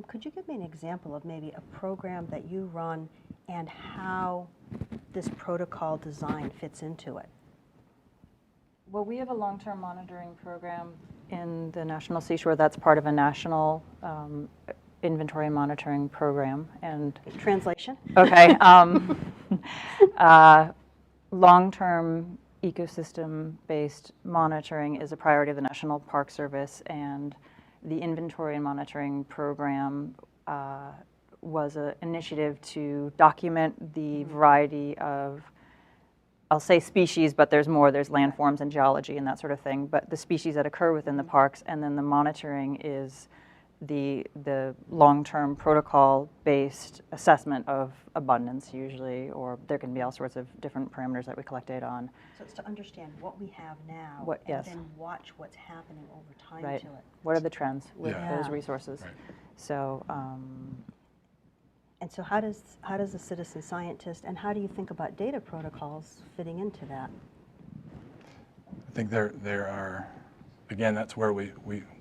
Could you give me an example of maybe a program that you run and how this protocol design fits into it? Well, we have a long-term monitoring program in the National Seashore that's part of a national inventory monitoring program. And Translation? okay, long-term ecosystem-based monitoring is a priority of the National Park Service, and the inventory and monitoring program was an initiative to document the variety of, I'll say species, but there's more. There's landforms and geology and that sort of thing, but the species that occur within the parks, and then the monitoring is the long-term protocol-based assessment of abundance usually, or there can be all sorts of different parameters that we collect data on. So it's to understand what we have now Yes. and then watch what's happening over time Right. to it. What are the trends with Yeah. those resources? Right. So, And so how does a citizen scientist, and how do you think about data protocols fitting into that? I think there are, again, that's where we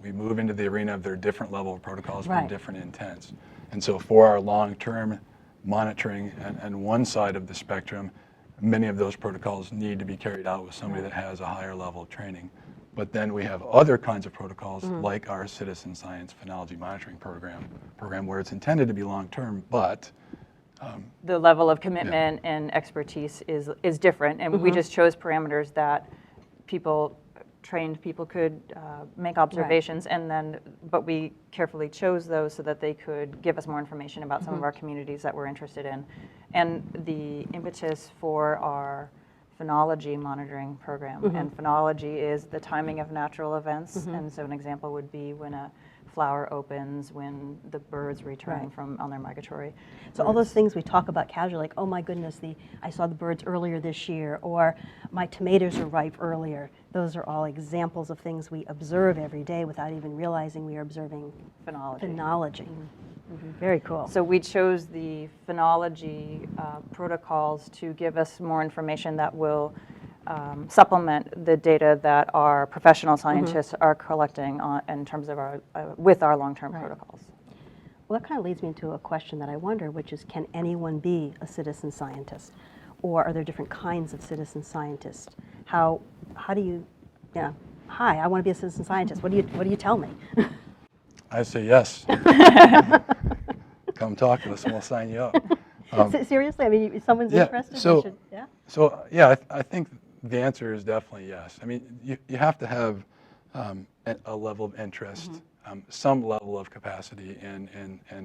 move into the arena of their different level of protocols Right. for different intents. And so for our long-term monitoring and one side of the spectrum, many of those protocols need to be carried out with somebody that has a higher level of training. But then we have other kinds of protocols like our citizen science phenology monitoring program where it's intended to be long-term, but the level of commitment and expertise is different, and we just chose parameters that trained people could make observations, and then, but we carefully chose those so that they could give us more information about some of our communities that we're interested in. And the impetus for our phenology monitoring program, and phenology is the timing of natural events, and so an example would be when a flower opens, when the birds return on their migratory. So all those things we talk about casually, like, oh my goodness, I saw the birds earlier this year, or my tomatoes are ripe earlier. Those are all examples of things we observe every day without even realizing we are observing phenology. Very cool. So we chose the phenology protocols to give us more information that will supplement the data that our professional scientists are collecting in terms of with our long-term protocols. Well, that kind of leads me into a question that I wonder, which is, can anyone be a citizen scientist? Or are there different kinds of citizen scientists? How do you, hi, I want to be a citizen scientist. What do you tell me? I say yes. Come talk to us and we'll sign you up. Seriously? I mean, if someone's interested, they should, yeah? So yeah, I think the answer is definitely yes. I mean, you have to have a level of interest, some level of capacity, and